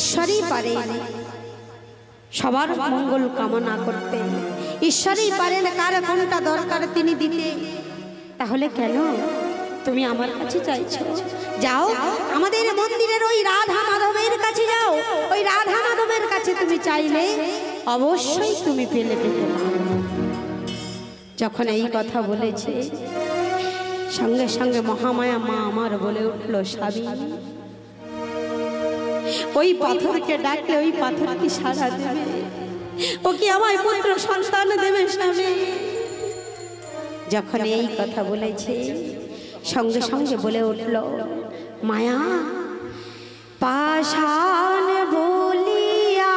ঈশ্বরই পারেন সবার মঙ্গল কামনা করতে, ঈশ্বরই পারেন কার কোনটা দরকার তিনি দিতে। তাহলে কেন তুমি আমার কাছে চাইছো? যাও আমাদের মন্দিরের ওই রাধা মাধবের কাছে যাও, ওই রাধা মাধবের কাছে তুমি চাইলে অবশ্যই তুমি পেলে পেতে পারো। যখন এই কথা বলেছে সঙ্গে সঙ্গে মহামায়া মা আমার বলে উঠল, স্বামী ওই পাথরকে ডাকলে ওই পাথর কি সাড়া দেবে? ও কি আমায় পুত্র সন্তান দেবে স্বামী? যখন এই কথা বলেছে সঙ্গে সঙ্গে বলে উঠল, মায়া পাষাণ বলিয়া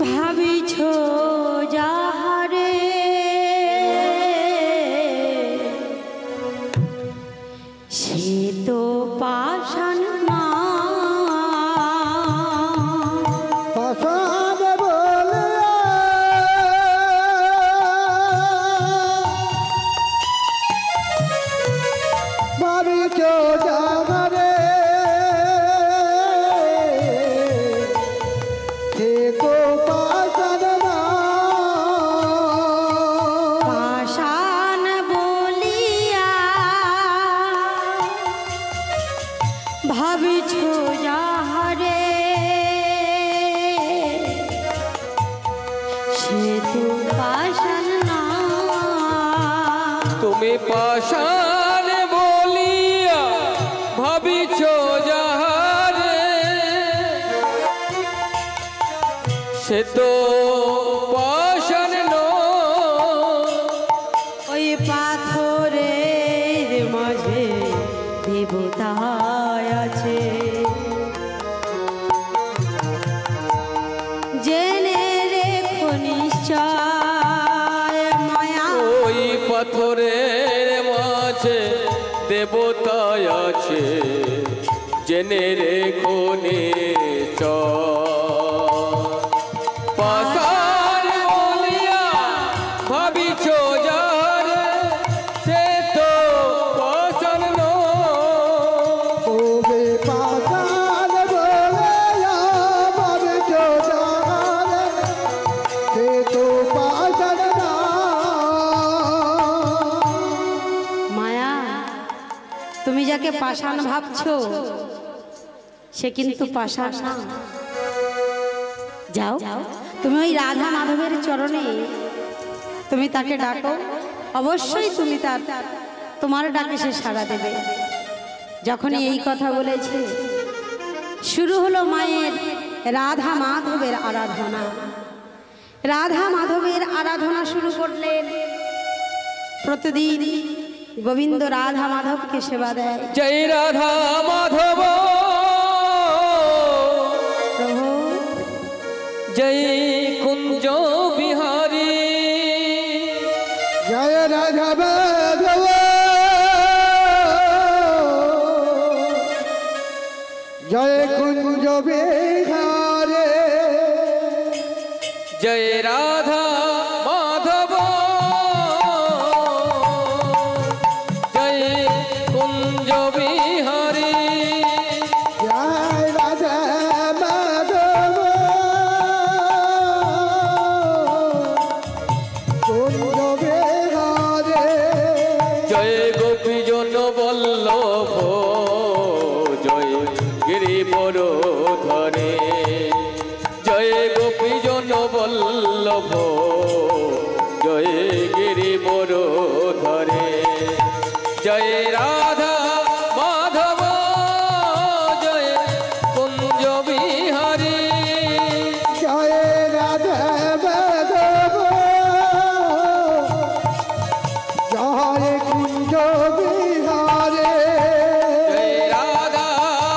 ভাবিছ যাহারে সে তো পাষাণ না। তুমি পাষাণ বলিয়া ভাবিছ যাহারে সে তো পাষাণ নয়। ওই পাথরের মাঝে দেবতা আছে, জেনে রেখো নিশ্চয় মায়া। ওই পাথরের মাঝে দেবতা আছে, জেনে রেখো নিশ্চয়। পাষাণ বলিয়া ভাবিছ যাহারে সে তো পাষাণ নয়। পাষাণ বলিয়া ভাবিছ যাহারে সে তো পাষাণ নয়। মায়া তুমি যাকে পাষাণ ভাবছো সে কিন্তু পাষাণ না। যাও তুমি ওই রাধা মাধবের চরণে তুমি তাকে ডাকো, অবশ্যই তুমি তোমার ডাকে সে সাড়া দেবে। যখনই এই কথা বলেছে শুরু হলো মায়ের রাধা মাধবের আরাধনা। রাধা মাধবের আরাধনা শুরু করলেন। প্রতিদিন গোবিন্দ রাধা মাধবকে সেবা দেয়। জয় রাধা মাধব প্রভু জয় কুঞ্জ বিহারী, জয় রাধা মাধব জয় কুঞ্জ বিহারে, জয় রাধা মাধব জয় কুঞ্জ বিহারী, জয় রাধা মাধব কুঞ্জ বিহারে, জয় গোপীজন বল্লভ জয় গিরিবর ধরে, জয় গোপীজন বল্লভ জয় গিরিবর ধরে, জয় রাধা মাধব জয় কুঞ্জ বিহারী, জয় রাধা মাধব জয় কুঞ্জ বিহারে, জয় রাধা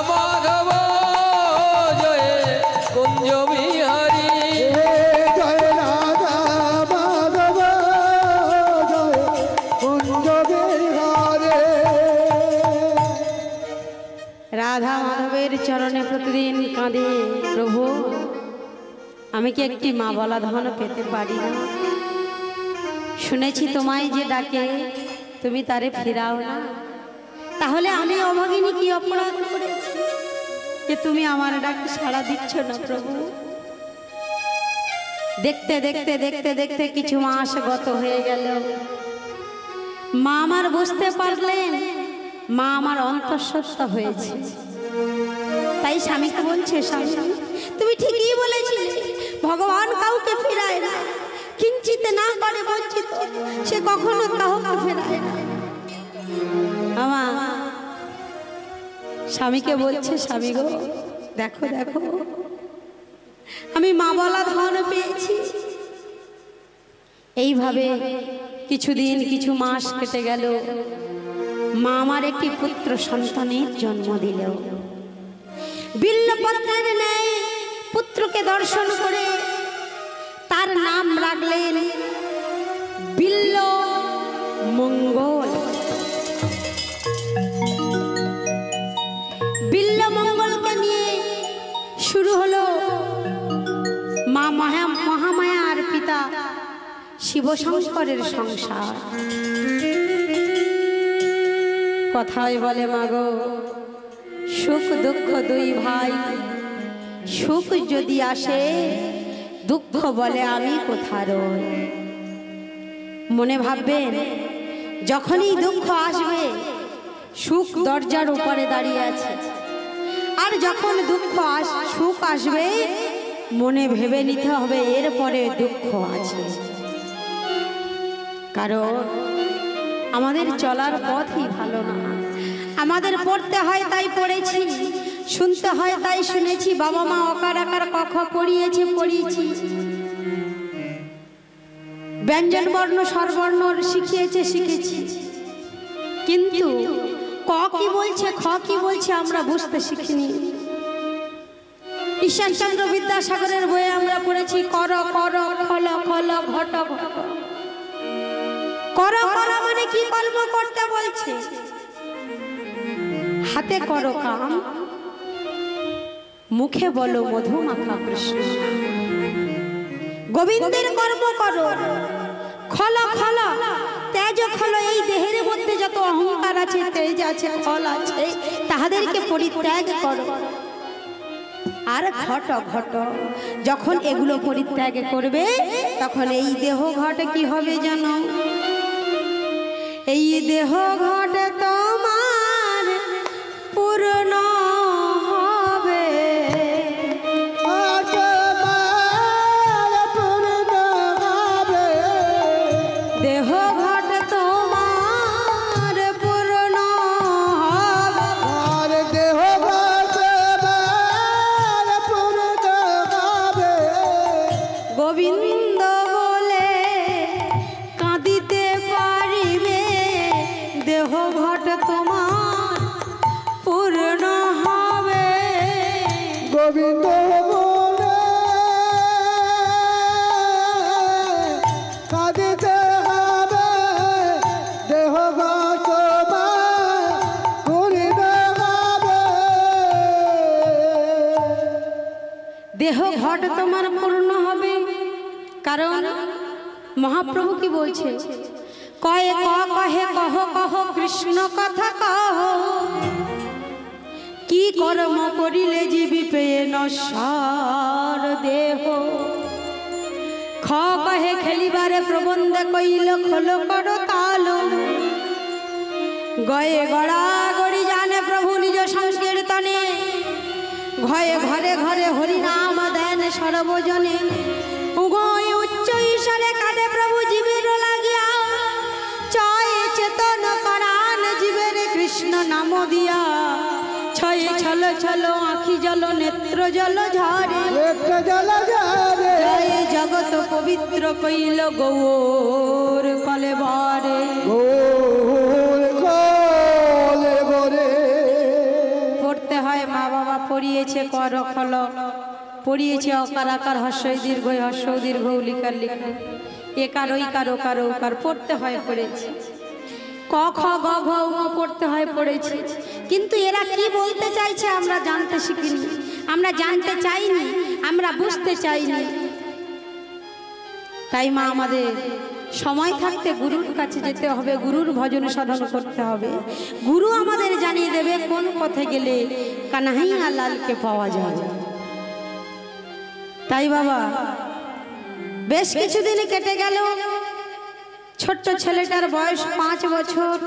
মাধব জয় কুঞ্জ বিহারী, জয় রাধা মাধব জয় কুঞ্জ বিহারে। রাধা মাধবের চরণে প্রতিদিন কাঁদে, প্রভু আমি কি একটি মা বলা ধন পেতে পারি না? শুনেছি তোমায় যে ডাকে তুমি তারে ফিরাও না, তাহলে আমি অভাগিনী কি অপরাধ করেছি যে তুমি আমার ডাকে সাড়া দিচ্ছ না প্রভু? দেখতে দেখতে দেখতে দেখতে কিছু মাস গত হয়ে গেল। মা আমার বুঝতে পারলেন মা আমার অন্তঃসত্ত্বা হয়েছে। তাই স্বামীকে বলছে, স্বামী তুমি ঠিকই বলেছিলে, ভগবান কাউকে ফেরায় না, কিঞ্চিত না করে বঞ্চিত সে কখনো কাউকে ফেরায় না। আমার স্বামীকে বলছে, স্বামী গো দেখো দেখো আমি মা বলা ধন পেয়েছি। এইভাবে কিছুদিন কিছু মাস কেটে গেল। মা আমার একটি পুত্র সন্তানের জন্ম দিল। বিল্লপত্রের ন্যায় পুত্রকে দর্শন করে তার নাম রাখলেন বিল্ল মঙ্গল। বিল্ল মঙ্গলকে নিয়ে শুরু হলো মা মহামায়া আর পিতা শিবশঙ্করের সংসার। কথায় বলে মাগো সুখ দুঃখ দুই ভাই, সুখ যদি আসে দুঃখ বলে আমি কোথা রই। মনে ভাববেন যখনই দুঃখ আসবে সুখ দরজার উপরে দাঁড়িয়ে আছে, আর যখন সুখ আসবে মনে ভেবে নিতে হবে এরপরে দুঃখ আছে। কারণ আমাদের চলার পথই ভালো না। আমাদের পড়তে হয় তাই পড়েছি, শুনতে হয় তাই শুনেছি, বাবা মা অকার আকার ক খ পড়িয়েছি, ব্যঞ্জন বর্ণ স্বরবর্ণ শিখেছি, কিন্তু ক কি বলছে খ কি বলছে আমরা বুঝতে শিখিনি। ঈশ্বরচন্দ্র বিদ্যাসাগরের বইয়ে আমরা পড়েছি কর কর খল খল ঘট ঘট। কর কর মানে কি কর্ম করতে বলছে? হাতে করো কাম, মুখে বলো মধু মাখা কৃষ্ণ। গোবিন্দের কর্ম করো, খল খল তেজ খল। এই দেহের মধ্যে যত অহংকার আছে, তেজ আছে, খল আছে, তাহাদেরকে পরিত্যাগ করো। আর ঘট ঘট, যখন এগুলো পরিত্যাগ করবে তখন এই দেহ ঘটে কি হবে জানো? এই দেহ ঘটে তোমার পূর্ণ হবে। দেহ ঘটে তোমার পূর্ণ হবে। দেহ গোবিন্দ বলে কাঁদিতে পারিবে, দেহ ঘট তোমার পূর্ণ হবে। গোবিন্দ বলে কাঁদিতে হবে, দেহ ঘট পূর্ণ হবে। দেহ ঘট তোমার পূর্ণ হবে। কারণ মহাপ্রভু কি বলছে? কয়ে কহে কহ কহ কৃষ্ণ কথা কহ, কি কর্ম করিলে জীবিবে নশ্বর দেহ। খ কহে খেলিবারে প্রবন্ধ কইল খোল করো তাল। গয়ে গড়া গড়ি জানে প্রভু নিজ সংকীর্তনে, ঘয়ে ঘরে ঘরে হরিনাম দেন সর্বজনে। উগয় উচ্চ ঈশ্বরে কাঁদে প্রভু জীবের লাগিয়া, চয় চেতন করান জীবের কৃষ্ণ নাম দিয়া। ছয় ছল ছল আখি জল নেত্র জল ঝরে, জয় জগৎ পবিত্র কইল গৌর কলে বরে। পড়তে হয় মা বাবা পড়িয়েছে কর খল, পড়িয়েছে অকার আকার হর্ষই দীর্ঘ হর্ষ দীর্ঘ লিকার লিখা, একার ঐকার ওকার ওকার পড়তে হয় পড়েছি, ক খ গ ঘ ঙ পড়তে হয় পড়েছি। কিন্তু এরা কি বলতে চাইছে আমরা জানতে শিখিনি, আমরা জানতে চাইনি, আমরা বুঝতে চাইনি। তাই মা আমাদের সময় থাকতে গুরুর কাছে যেতে হবে, গুরুর ভজন সাধন করতে হবে। গুরু আমাদের জানিয়ে দেবে কোন পথে গেলে কানাইয়া লালকে পাওয়া যাবে। তাই বাবা, বেশ কিছুদিন কেটে গেল। ছোট্ট ছেলেটার বয়স 5 বছর।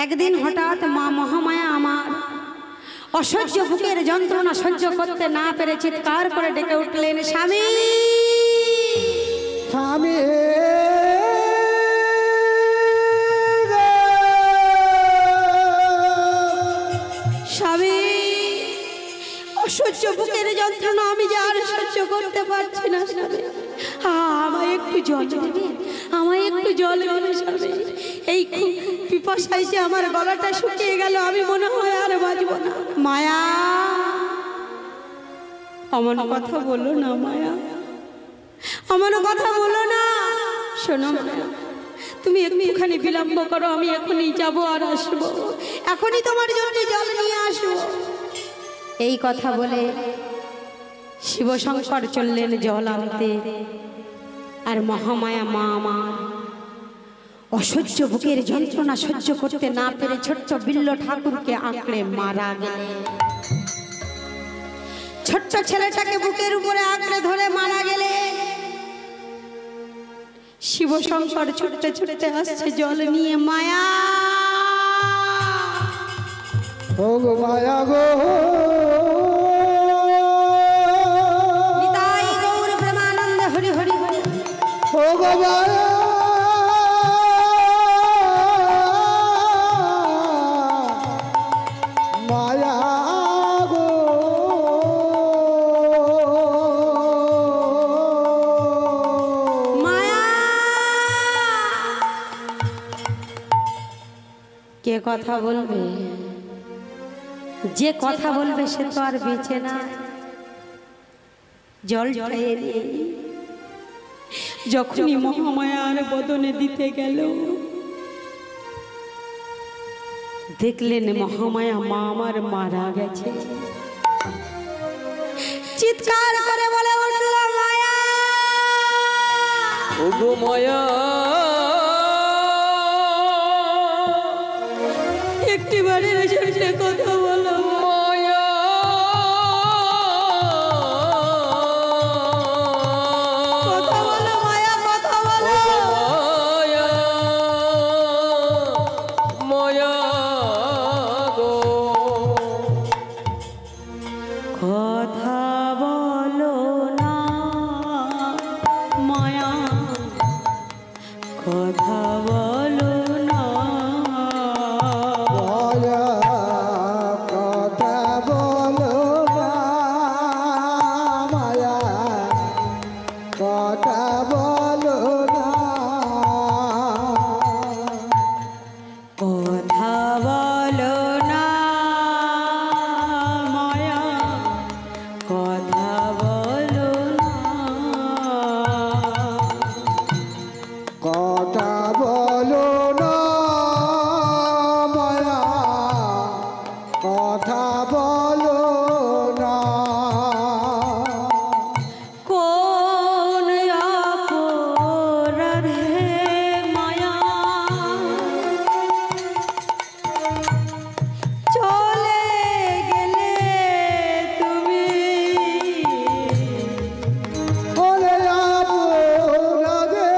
একদিন হঠাৎ মা মহামায়া আমার অসহ্য বুকের যন্ত্রণা সহ্য করতে না পেরে চিৎকার করে ডেকে উঠলেন, স্বামী স্বামী স্বামী, অসহ্য বুকের যন্ত্রণা আমি যে আর সহ্য করতে পারছি না স্বামী, আমায় একটু জল দেবে, আমায় একটু জল দেবে স্বামী। এই পিপাসায় যে আমার গলাটা শুকিয়ে গেল, আমি মনে হয় আর বাঁচব না। মায়া, আমার কথা বলো না মায়া, আমার কথা বলো না। শোনো মায়া, তুমি একটুখানি বিলম্ব করো, আমি এখনই যাব আর আসবো, এখনই তোমার জন্য জল নিয়ে আসবো। এই কথা বলে শিবশঙ্কর চললেন জল আনতে। আর মহামায়া মা আমার অসহ্য বুকের যন্ত্রণা সহ্য করতে না পেরে ছোট্ট বিল্ল ঠাকুরকে আঁকড়ে মারা গেলেন। ছোট্ট ছেলেটাকে বুকের উপরে আঁকড়ে ধরে মারা গেলে শিবশঙ্কর ছুটতে ছুটতে আসছে জল নিয়ে। মায়া, ও গো মায়া গো, নিতাই গৌর প্রেমানন্দ হরি হরি হরি। ও গো মায়া মায়া গো, মায়া, কে কথা বলবে? যে কথা বলবে সে তো আর বেঁচে না। জল ঢেলে দিয়ে যখনই মহামায়ার বদনে দিতে গেল, দেখলেন মহামায়া মা আমার মারা গেছে। চিৎকার করে বলে উঠল, মায়া, ওগো মায়া, একটিবারের জন্য কথা বলো মায়া, কথা বলো মায়া, কথা বলো। মায়া, মায়া গো, কথা বলো না মায়া, কথা বলো না। মায়া কথা বলো না, মায়া কথা বলো না, কথা বলো না মায়া, কথা বলো না। কথা বলো না মায়া, কথা বলো না, কোন অপরাধে মায়া চলে গেলে তুমি, ওরে অপরাধে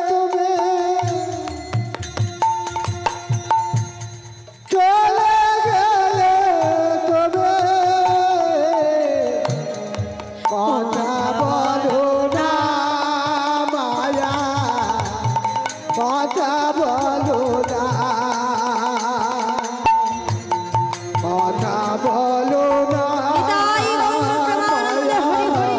তুমি চলে গেলে তুমি, কথা বলো না মায়া, কথা বলো না, কথা বলো না নিতাই গৌর প্রেমানন্দ হরি হরি হরি।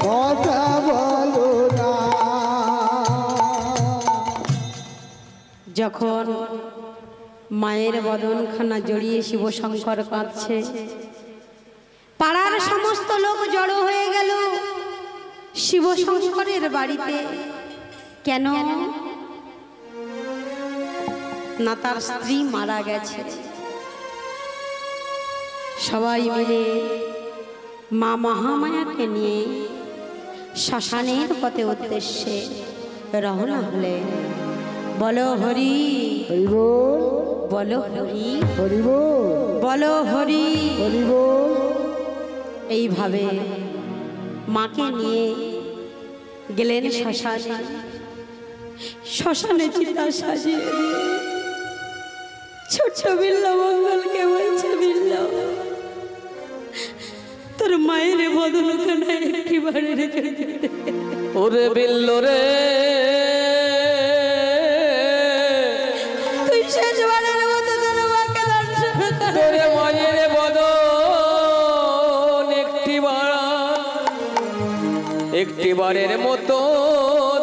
কথা বলো না। যখন মায়ের বদনখানা জড়িয়ে শিবশঙ্কর কাঁদছে, পাড়ার সমস্ত লোক জড়ো হয়ে গেল শিবশঙ্করের বাড়িতে। কেন না, তার স্ত্রী মারা গেছে। সবাই মিলে মা মহামায়াকে নিয়ে শ্মশানের পথে উদ্দেশ্যে রওনা হলেন। বলো হরি, হরি বল, বলো হরি, হরি বল, বলো হরি। হরি বল। এইভাবে মাকে নিয়ে গেলেন শ্মশানে। শ্মশানে চিতা সাজিয়ে দিয়ে ছোট্ট বিল্লা মঙ্গলকে বলছে, বিল্লা তোর মায়ের বদল ওখানে একেবারে রেখে দিতে। ওরে বিল্ল রে, তুই শেষবারের মতো তোর মাকে দর্শন কর। তোরে মায়ের বদন একটিবারের মতো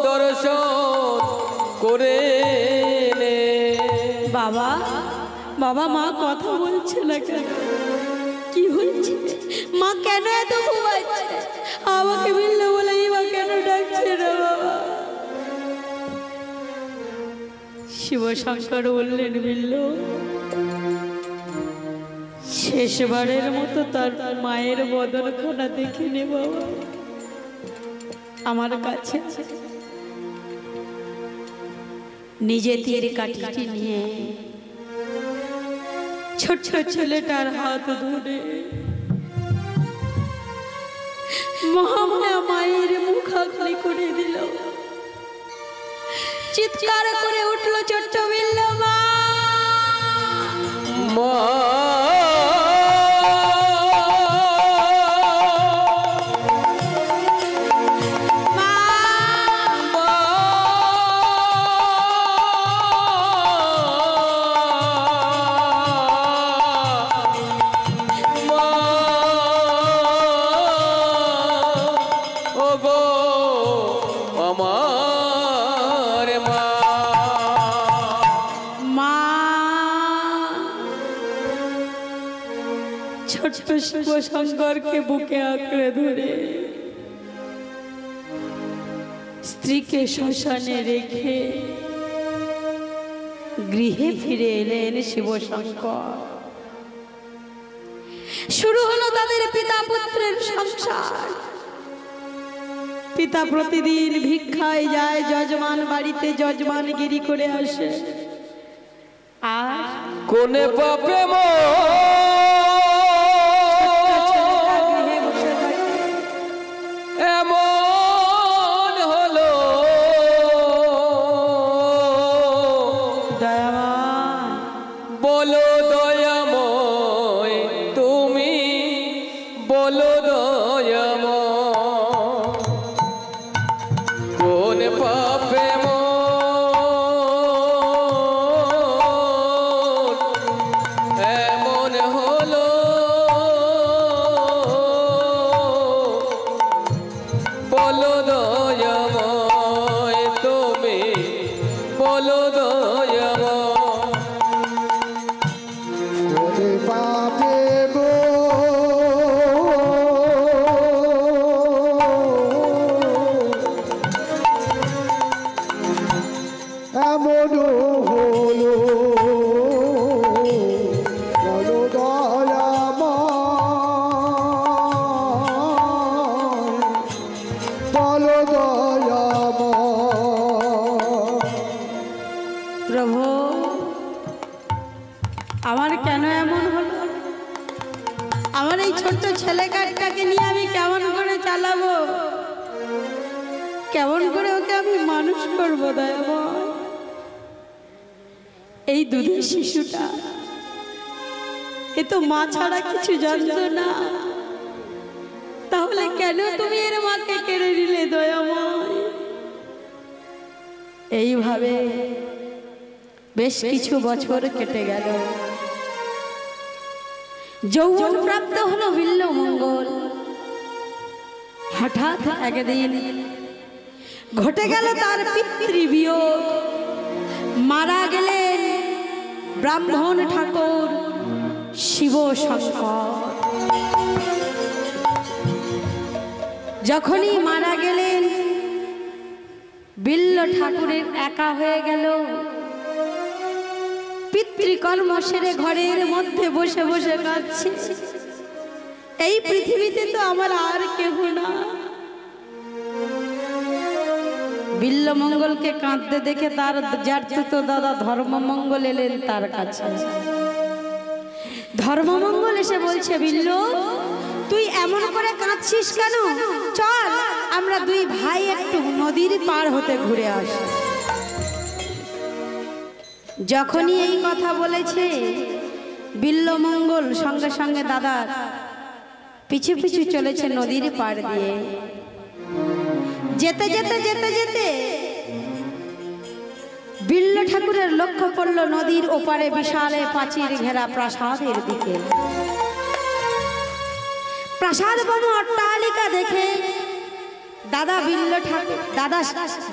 দর্শন করে নে। বাবা, বাবা মা কথা বলছে না কেন? কি হচ্ছে? মা কেন এত ঘুমাচ্ছে? আমাকে বিল্লা বলে মা কেন ডাকছে না বাবা? শিবশঙ্কর বললেন, বিল্লু শেষবারের মতো তার মায়ের বদনখানা দেখে নে বাবা, আমার কাছে। নিজে তীর কাঠিটি নিয়ে ছোট্ট ছেলেটার হাত ধরে মহামায়া মায়ের মুখাগ্নি করে দিল। চিৎকার করে উঠলো ছোট্ট বিল্লা, মা মা ছোট্ট শিবশঙ্করকে বুকে আঁকড়ে ধরে স্ত্রীকে শ্মশানে রেখে গৃহে ফিরে এলেন শিবশঙ্কর। শুরু হলো তাদের পিতা পুত্রের সংসার। পিতা প্রতিদিন ভিক্ষায় যায়, যজমান বাড়িতে যজমানগিরি করে আসে। আর কোনে পাপে এমন হলো দয়াময়, বলো দয়াময়, তুমি বলো দয়াময়, কোন পাপে এমন হলো, বলো দয়াময়, তুমি বলো দয়াময়। ওরে বাপে গো, এমন হলো, বলো দয়াময়, বলো দয়াময়। প্রভু আমার কেন এমন হলো? আমার এই ছোট্ট ছেলে কাটটাকে নিয়ে আমি কেমন করে চালাবো? কেমন করে ওকে আমি মানুষ করবো দয়াময়? এই দুধের শিশুটা এ তো মা ছাড়া কিছু জানতো না, তাহলে কেন তুমি এর মাকে কেড়ে নিলে দয়াময়? এইভাবে বেশ কিছু বছর কেটে গেল। যৌবন প্রাপ্ত হলো বিল্ল মঙ্গল। হঠাৎ একদিন ঘটে গেল তার পিতৃবিয়োগ। মারা গেলেন ব্রাহ্মণ ঠাকুর শিবশঙ্কর। যখনই মারা গেলেন বিল্ল ঠাকুরের একা হয়ে গেল। পিতৃকর্ম সেরে ঘরের মধ্যে বসে বসে কাঁদছে, এই পৃথিবীতে তো আমার আর কেহ না। বিল্লমঙ্গলকে কাঁদতে দেখে তার জ্যাঠতো দাদা ধর্মমঙ্গল এলেন তার কাছে। ধর্মমঙ্গল এসে বলছে, বিল্ল তুই এমন করে কাঁদছিস কেন? চল আমরা দুই ভাই একটু নদীর পার হতে ঘুরে আসি। যখনই এই কথা বলেছে বিল্লমঙ্গল সঙ্গে সঙ্গে দাদার পিছু পিছু চলেছে নদীর পার দিয়ে। যেতে যেতে যেতে যেতে বিল্ল ঠাকুরের লক্ষ্য পড়ল নদীর ওপারে বিশালে প্রাচীর ঘেরা প্রাসাদের দিকে। প্রাসাদ বন অট্টালিকা দেখে দাদা বিল্ল ঠাকুর দাদা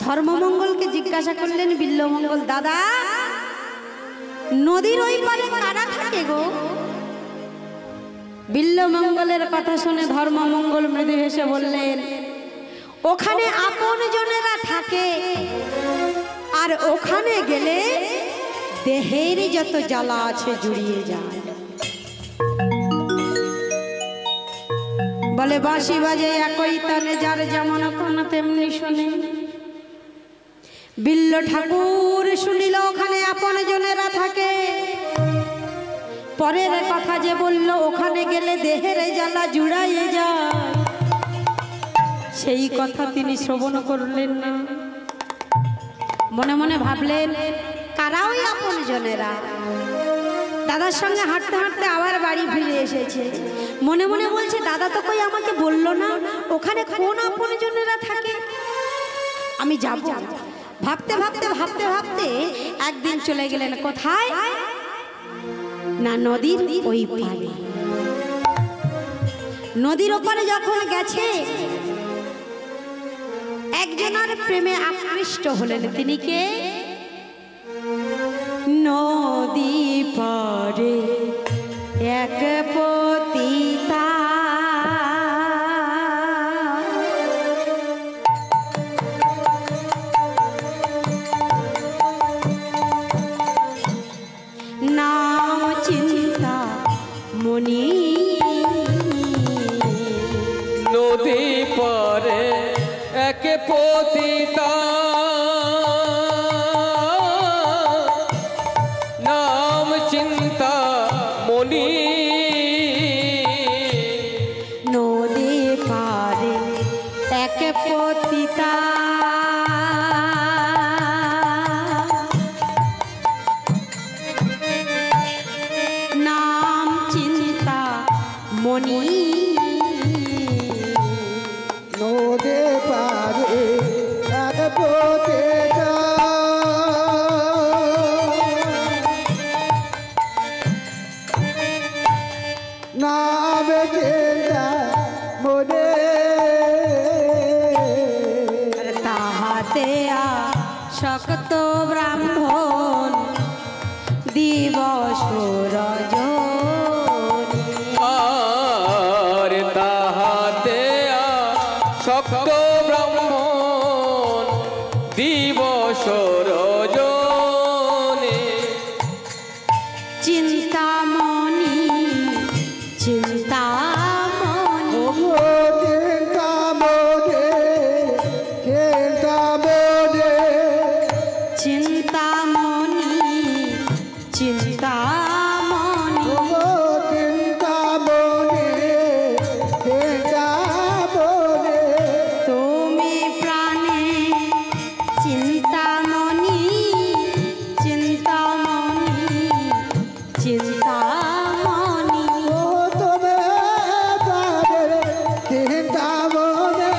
ধর্মমঙ্গলকে জিজ্ঞাসা করলেন, বিল্লমঙ্গল দাদা নদীর ওই পারে কারা থাকে গো? বিল্লমঙ্গলের কথা শুনে ধর্মমঙ্গল মৃদু হেসে বললেন, ওখানে আপন জনেরা থাকে, আর ওখানে গেলে দেহের যত জ্বালা আছে জুড়িয়ে যায়। বলে বাঁশি বাজে একই তালে, যার যেমন কোন তেমনি শুনে। বিল্ল ঠাকুর শুনিল ওখানে আপন জনেরা থাকে, পরের কথা যে বলল ওখানে গেলে দেহের জ্বালা জুড়াইয়ে যায়, সেই কথা তিনি শ্রবণ করলেন না। মনে মনে ভাবলেন কারা ওই আপন জনেরা? দাদার সঙ্গে হাঁটতে হাঁটতে আবার বাড়ি ফিরে এসেছে। মনে মনে বলছে, দাদা তো কই আমাকে বললো না ওখানে কোন আপন জনেরা থাকে, আমি যাব। ভাবতে ভাবতে ভাবতে ভাবতে একদিন চলে গেলেন কোথায় না, নদীর ওই পারে। নদীর ওপারে যখন গেছে একজনের প্রেমে আকৃষ্ট হলেন। তিনি কে? নদী পারে এক পতিতা, নাম চিন্তা মনি। নদী পারে এক পতিতা, নাম চিন্তা মনি। নদী পারে এক পতিতা, নাম চিন্তা মনি। নদী পারে এক পতিতা, নাম চিন্তা মনে। তাহাতে শক্ত ব্রাহ্মণ দিবস রজনী, আর তাহাতে শক্ত ব্রাহ্মণ দিবস রজনী। চিন্তামণি চিন্তামণি, চিন্তা মনে, চিন্তা মনে, চিন্তামণি চিন্তামণি, চিন্তা মনে, চিন্তা মনে। তুমি প্রাণে চিন্তামণি চিন্তামণি চিন্তামণি। ও তুমি প্রাণের চিন্তা মনে,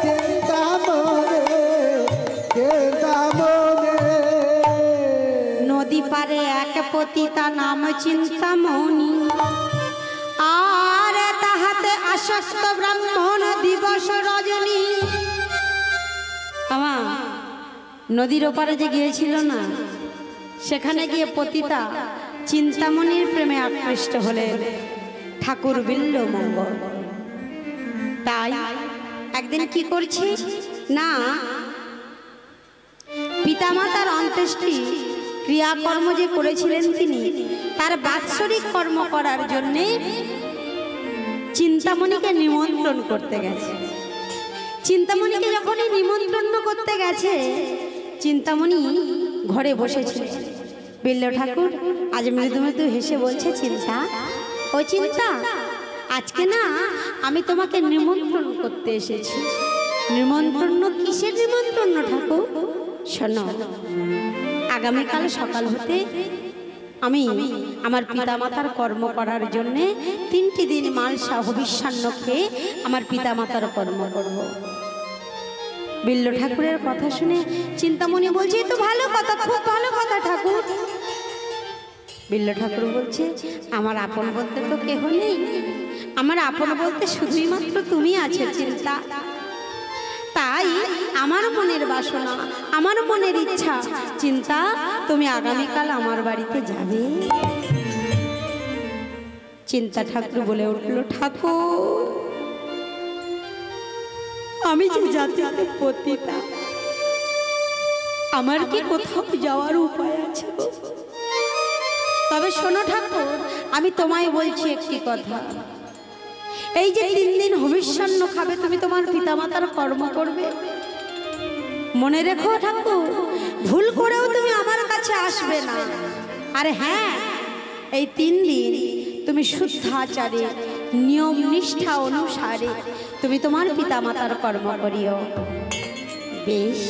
চিন্তা মনে, চিন্তা মনে। নদী পারে এক পতিতা নাম চিন্তামণি, আর তাহাতে আসক্ত ব্রাহ্মণ দিবস রজনী। আমা নদীর ওপারে যে গিয়েছিল না, সেখানে গিয়ে পতিতা চিন্তামণির প্রেমে আকৃষ্ট হলেন ঠাকুর বিল্লমঙ্গল। তাই একদিন কি করছি না, পিতামাতার অন্ত্যেষ্টি ক্রিয়াকর্ম যে করেছিলেন তিনি, তার বাৎসরিক কর্ম করার জন্যে চিন্তামণিকে নিমন্ত্রণ করতে গেছে। চিন্তামণিকে যখনই নিমন্ত্রণ করতে গেছে, চিন্তামণি ঘরে বসেছিল। বিল্ল ঠাকুর আজ মৃদু মৃদু হেসে বলছে, চিন্তা, ও চিন্তা, আজকে না আমি তোমাকে নিমন্ত্রণ করতে এসেছি। নিমন্ত্রণ? কিসের নিমন্ত্রণ ঠাকুর? শোনো, আগামীকাল সকাল হতে আমি আমার পিতামাতার কর্ম করার জন্যে 3টি দিন মালসা হবিষ্যান্ন খেয়ে আমার পিতামাতার কর্ম করব। বিল্ল ঠাকুরের কথা শুনে চিন্তামণি বলছে, তো ভালো কথা, খুব ভালো কথা ঠাকুর। বিল্ল ঠাকুর বলছে, আমার আপন বলতে তো কেহ নেই, আমার আপন বলতে শুধুই মাত্র তুমি আছো চিন্তা। তাই আমার মনের বাসনা, আমার মনের ইচ্ছা, চিন্তা, তুমি আগামীকাল আমার বাড়িতে যাবে। চিন্তা ঠাকুর বলে উঠল, ঠাকুর, আমি যে জাতিতে পতিতা, আমার কি কোথাও যাওয়ার উপায় আছে? তবে শোনো ঠাকুর, আমি তোমায় বলছি একটি কথা। এই যে 3 দিন হবিষ্যান্ন খাবে, তুমি তোমার পিতামাতার কর্ম করবে, মনে রেখো ঠাকুর, ভুল করেও তুমি আমার কাছে আসবে না। আর হ্যাঁ, এই 3 দিন তুমি শুদ্ধ আচারে, নিয়ম নিষ্ঠা অনুসারে তুমি তোমার পিতামাতার কর্ম করিও। বেশ,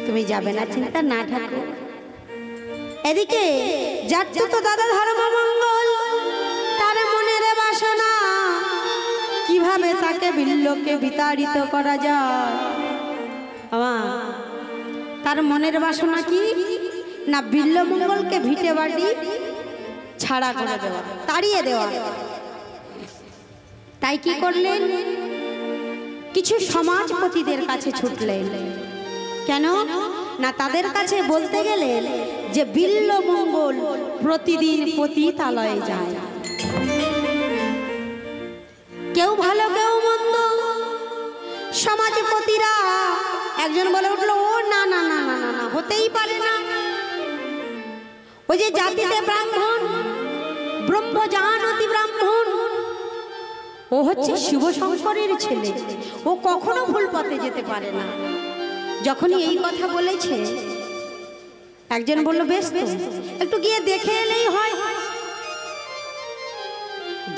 তুমি যাবে না চিন্তা? না ঠাকুর। এদিকে যাচ্ছে তো দাদা ধর্মমঙ্গল, তার মনের বাসনা কিভাবে তাকে বিল্লকে বিতাড়িত করা যায়। তার মনের বাসনা কি না, বিল্লমঙ্গলকে ভিটে বাড়ি ছাড়া করে দেওয়া, তাড়িয়ে দেওয়া। তাই কি করলেন, কিছু সমাজপতিদের কাছে ছুটলেন। কেন না, তাদের কাছে বলতে গেলেন যে বিল্লমঙ্গল প্রতিদিন পতিতালয়ে যায়, কেউ ভালো কেউ মন্দ। সমাজপতিরা একজন বলে উঠলো, ও না না না না না, হতেই পারে না। ওই যে জাতিতে ব্রাহ্মণ, ব্রহ্মজানতি ব্রাহ্মণ, ও হচ্ছে শিব শঙ্করের ছেলে, ও কখনো ভুল পথে যেতে পারে না। যখনই এই কথা বলেছে, একজন বলল, বেশ তো, একটু গিয়ে দেখে এলেই হয়।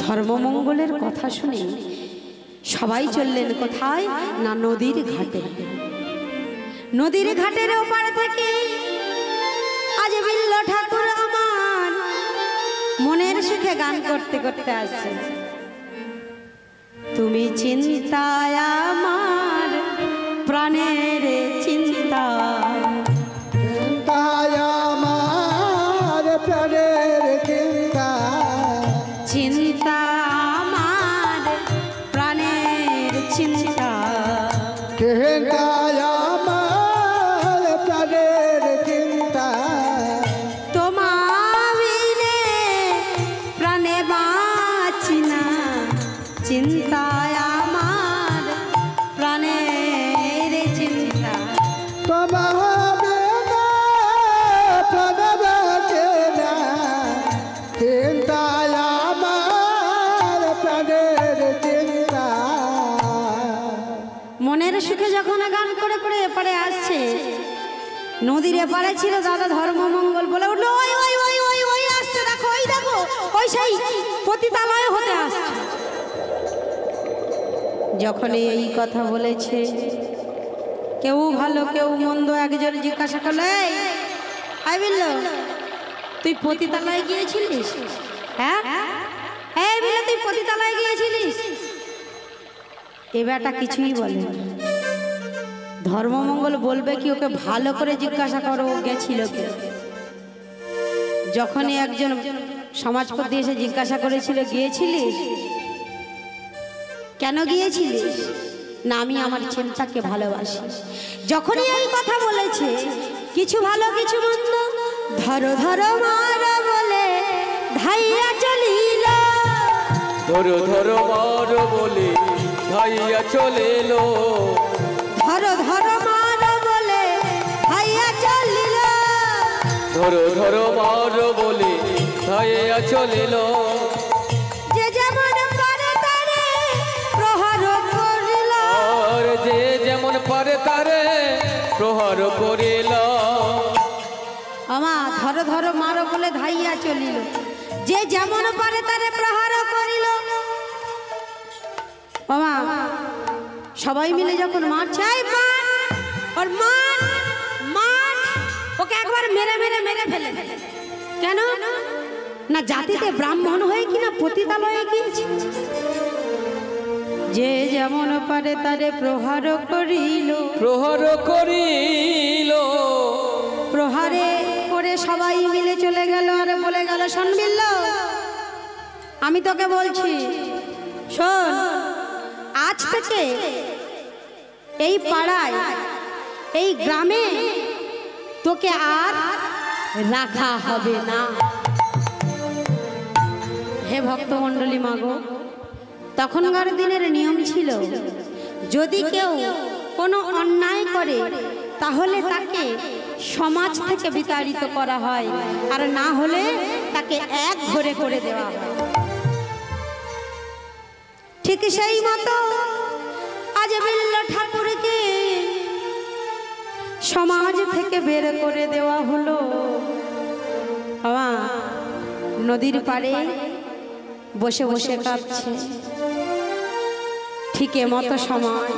ধর্মমঙ্গলের কথা শুনে সবাই চললেন কোথায় না, নদীর ঘাটে। নদীর ঘাটের ওপার থেকে আজ বিল্ল ঠাকুর আমার মনের সুখে গান করতে করতে আসছে। তুমি চিন্তায় আমার প্রাণের চিন্তা, চিন্তায় আমার প্রাণের চিন্তা, চিন্তা আমার প্রাণের চিন্তা, চিন্তায় আমার প্রাণের চিন্তা, তোমার বিনে প্রাণে বাঁচি না, চিন্তায় আমার প্রাণের চিন্তা। তোমার বিনা প্রাণ বাঁচে না, চিন্তায় আমার প্রাণের চিন্তা। মনের সুখে যখন গান করে করে এপারে আসছে, নদীর এপারে ছিল দাদা ধর্মমঙ্গল, বলে উঠলো, ওই ওই ওই ওই ওই আসছে, দেখো, ওই দেখো, ওই সেই পতিতালয় হতে আসছে। যখন এই কথা বলেছে, কেউ ভালো কেউ মন্দ একজন জিজ্ঞাসা করলো, এই বিল্ল, তুই পতিতালয়ে গিয়েছিলিস? হ্যাঁ, এই বিল্ল, তুই পতিতালয়ে গিয়েছিলিস? এ বেটা কিছুই বলে না। ধর্মমঙ্গল বলবে কি, ওকে ভালো করে জিজ্ঞাসা করো ও গেছিল কি। যখনই একজন সমাজপতি এসে জিজ্ঞাসা করেছিল, গিয়েছিলিস? কেন গিয়েছিলিস? না, আমি আমার চিন্তাকে ভালোবাসি। যখনই এই কথা বলেছে, কিছু ভালো কিছু মন্দ, ধরো ধরো মারো বলে ধাইয়া চলিল, ধরো ধরো মারো বলে ধাইয়া চলে এলো, ধরো ধরো মারো বলে ধাইয়া চলিল, ধরো ধরো মারো বলে ধাইয়া চলে এলো। যে যেমন পারে তারে প্রহার করিল, আর যে করিল আমা ধরো ধরো মারো বলে ধাইয়া চলিল, যে যেমন পারে তারে প্রহার করিল। আমা সবাই মিলে যখন মারছে, এই মার ওর মার মার, ওকে একবার মেরে মেরে মেরে ফেলে। কেন না জাতিতে ব্রাহ্মণ হয়ে কিনা পতিতালয়ে গিয়েছে। যে যেমন পারে তারে প্রহার করিল, প্রহার করিল। প্রহারে করে সবাই মিলে চলে গেল আর বলে গেল, শোন বিল্ল, আমি তোকে বলছি, শোন, আজ থেকে এই পাড়ায় এই গ্রামে তোকে আর রাখা হবে না। হে ভক্তমণ্ডলী মাগো, তখনকার দিনের নিয়ম ছিল, যদি কেউ কোনো অন্যায় করে তাহলে তাকে সমাজ থেকে বিতাড়িত করা হয়, আর না হলে তাকে এক ঘরে করে দেওয়া হয়। ঠিক সেই মতো আজ বিল্ল ঠাকুরকে সমাজ থেকে বের করে দেওয়া হলো। বাবা নদীর পাড়ে বসে বসে কাঁদছে। ঠিক মতো সময়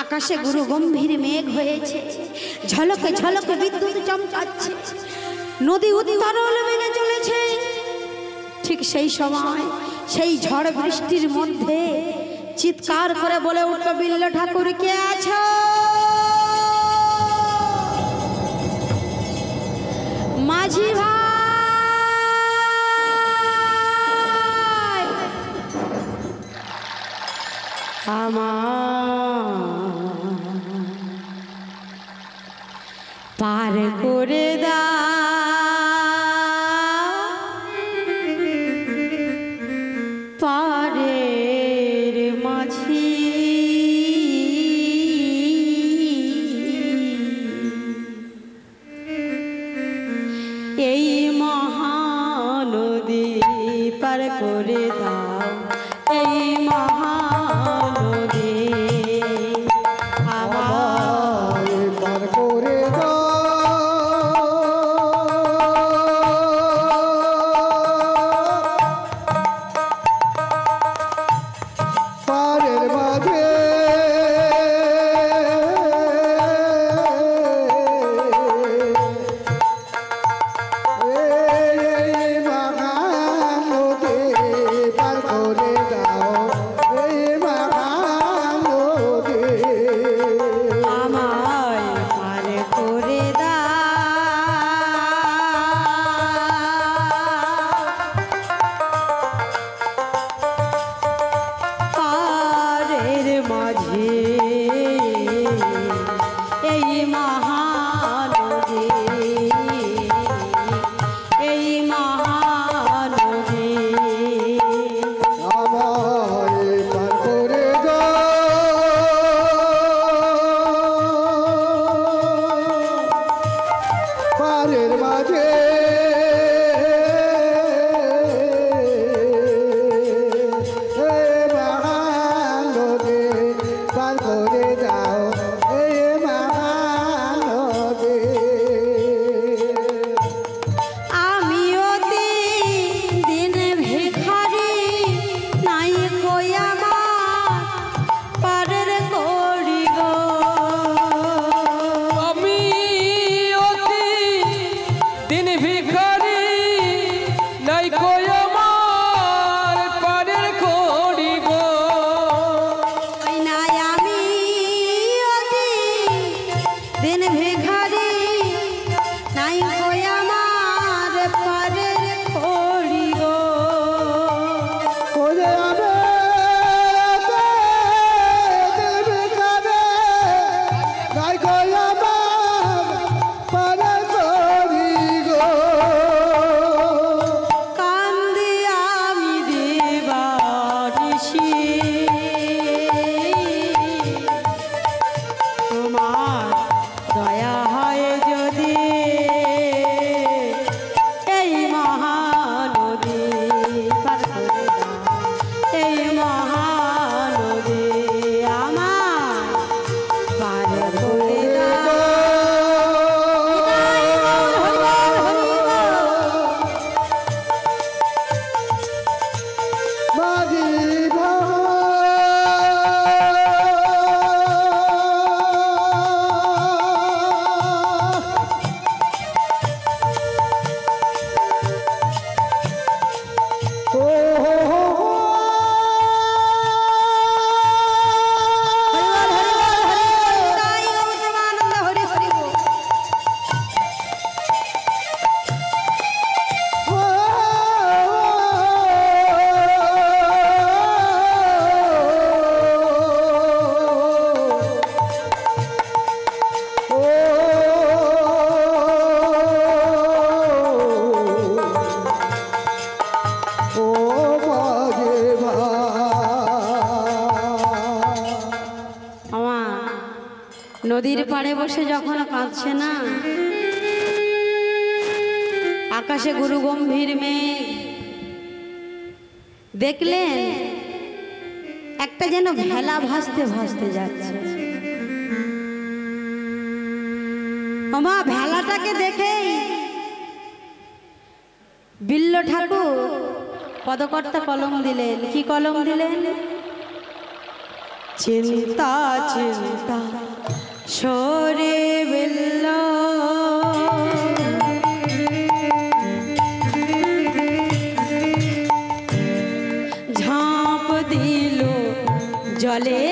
আকাশে গুরু গম্ভীর মেঘ হয়েছে, ঝলকে ঝলকে বিদ্যুৎ চমকাচ্ছে, নদী উত্তরল বেগে চলেছে। ঠিক সেই সময় সেই ঝড় বৃষ্টির মধ্যে চিৎকার করে বলে উঠল, বিল্ল ঠাকুর কে আছো? মাঝি ভাই আমার পার করে দাও পারের মাঝি। এই মহানদী পার করে দাও, এই মহানদী আমার পার করে দাও পারের মাঝে। এই মহানদী পার করে দাও, এই নদীর পাড়ে বসে যখন কাঁদছে না, আকাশে গুরু গম্ভীর মেঘ, দেখলেন একটা যেন ভেলা ভাসতে ভাসতে যাচ্ছে। ওমা, ভেলাটাকে দেখেই বিল্ল ঠাকুর পদকর্তা কলম দিলেন। কি কলম দিলেন? চিন্তা চিন্তা সরে বিল্ল, ঝাঁপ দিল জলে,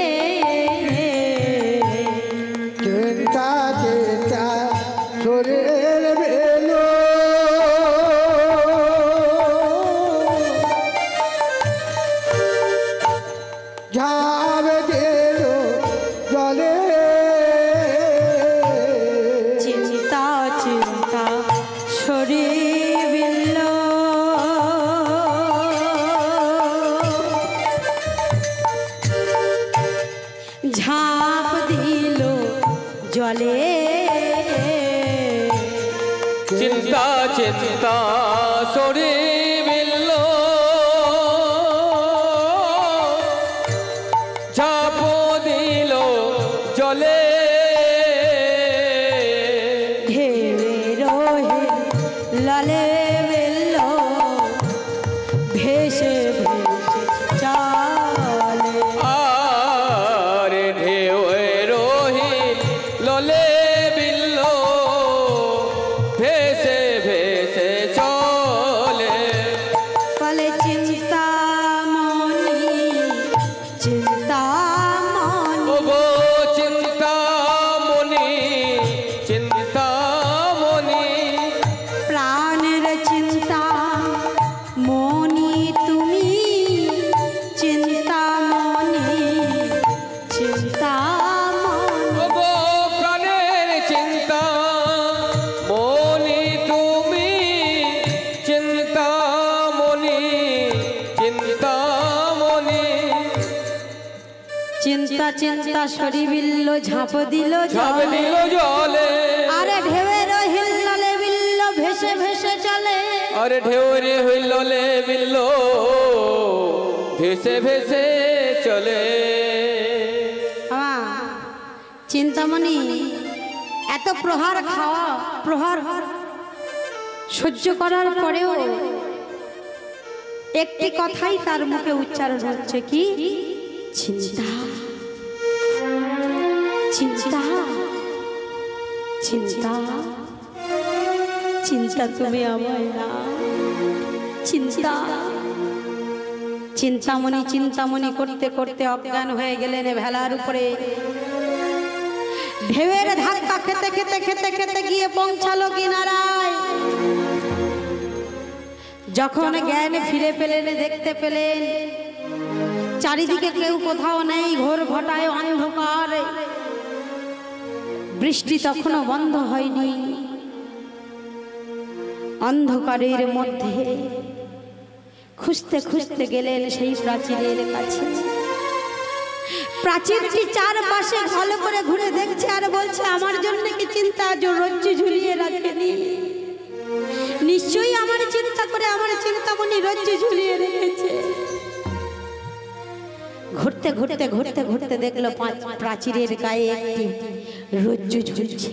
চিন্তা চিন্তা শরীর বেলো, ঝাঁপ দিল জলে, চিন্তা চিন্তা সরে বিল্ল, ঝাঁপ দিল জলে, চিন্তা চিন্তা সরে বিল্ল, ঝাঁপ দিল জলে, ঢেউয়ের লালে বিল্ল ভেসে ভেসে চলে, আর ঢেউ রহিল ললে বিল্ল ভেসে ভেসে চলে। বলে চিন্তামণি চিন্তামণি, ওগো চিন্তামণি চিন্তামণি, প্রাণের চিন্তা মণি তুমি, চিন্তামণি চিন্তামণি, ওগো প্রাণের চিন্তা মনি তুমি, চিন্তামণি চিন্তামণি, চিন্তা চিন্তা সরি বিল্ল ঝাঁপ দিল ঝাঁপ জলে, দিল জলে, আরে ঢেউয়ের হিল্লালে বিল্ল ভেসে ভেসে চলে, আরে ঢেউ রে হইললে বিল্ল ভেসে ভেসে চলে। চিন্তামণি এত প্রহার খাওয়া প্রহার সহ্য করার পরেও একটি কথাই তার মুখে উচ্চারণ হচ্ছে, কি? চিন্তা চিন্তা চিন্তা চিন্তা, তুমি আমায় না চিন্তা। চিন্তামণি চিন্তামণি করতে করতে অজ্ঞান হয়ে গেলেন ভেলার উপরে। ঢেউয়ের ধাক্কা খেতে খেতে খেতে খেতে গিয়ে পৌঁছালো কিনারায়। যখন জ্ঞান ফিরে পেলেন, দেখতে পেলেন চারিদিকে কেউ কোথাও নেই, ঘোর ঘটায় অন্ধকার। বৃষ্টি তখনও বন্ধ হয়নি। অন্ধকারের মধ্যে খুঁজতে খুঁজতে গেলেন সেই প্রাচীরের কাছে। প্রাচীরটি চারপাশে ভালো করে ঘুরে দেখছে আর বলছে, আমার জন্য কি চিন্তা রজ্জু ঝুলিয়ে রাখেনি? নিশ্চয়ই আমার চিন্তা করে আমার চিন্তামণি রজ্জু ঝুলিয়ে রেখেছে। ঘুরতে ঘুরতে ঘুরতে ঘুরতে দেখলো প্রাচীরের গায়ে একটি রজ্জু ঝুলছে।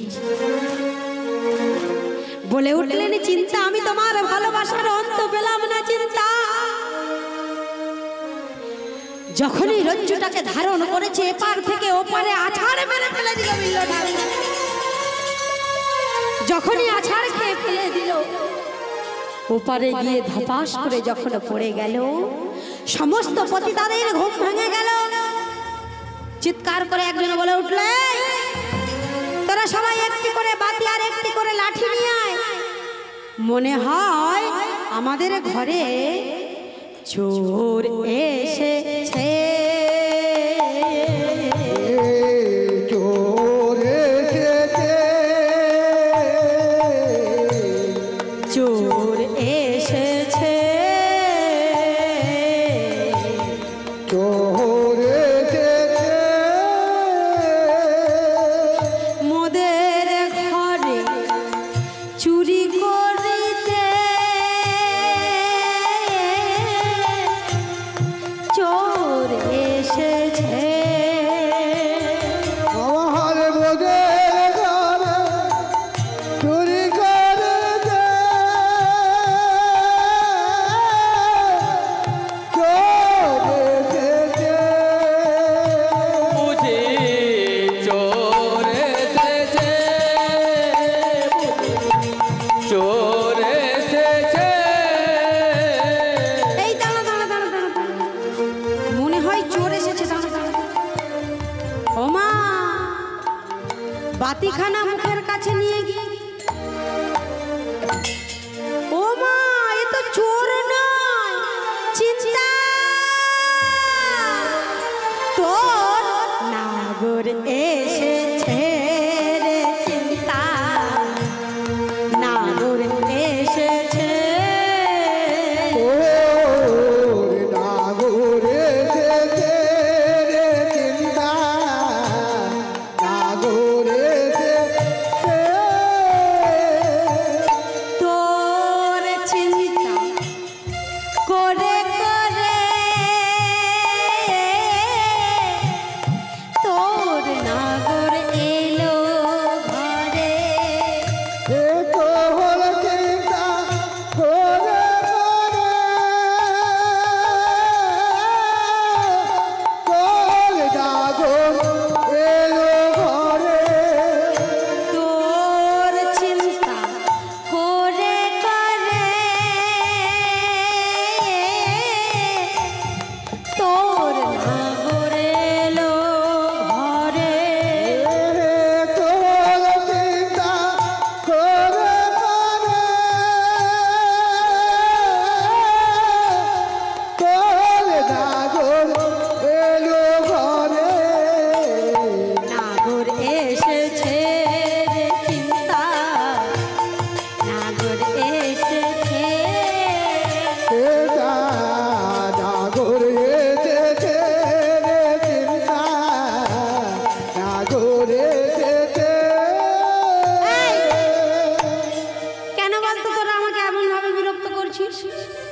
বলে উঠলেন, চিন্তা, আমি তোমার ভালোবাসার অন্ত পেলাম না চিন্তা। যখনই রজ্জুটাকে ধারণ করেছে, এপার থেকে ওপারে আছাড় মেরে ফেলে দিল বিল্লটা। যখনই আছাড় খেয়ে ফেলে দিল, ওপারে গিয়ে ধপাস করে যখন পড়ে গেল, সমস্ত পতিতাদের ঘুম ভেঙে গেল। চিৎকার করে একজন বলে উঠলে, তোরা সবাই একটি করে বাতি আর একটি করে লাঠি নিয়ে আয়। মনে হয় আমাদের ঘরে চোর এসেছে। চোর এসেছে, চোর এসেছে, চোর এসেছে, বাতিখানা মুখের কাছে নিয়ে গিয়ে, ও মা, এ তো চোর নয়, চিন্তা তোর নাগর এসেছে রে, চিন্তা নাগর এসেছে। ওর নাগরে এসেছে রে, চিন্তা নাগরে এসেছে। তোর চিন্তা করে করে তোর নাগর এলো ঘরে। এ তো হলো চিন্তা করে করে তোর নাগর এলো ঘরে। তোর চিন্তা করে করে তোর নাগর এলো ঘরে। তোর চিন্তা করে করে তোর নাগর এলো ঘরে। নাগর এসেছে রে, চিন্তা নাগর এসেছে। চিন্তা নাগর এসেছে রে, চিন্তা নাগর এসেছে। কেন বলতো তোরা আমাকে এমন ভাবে বিরক্ত করছিস?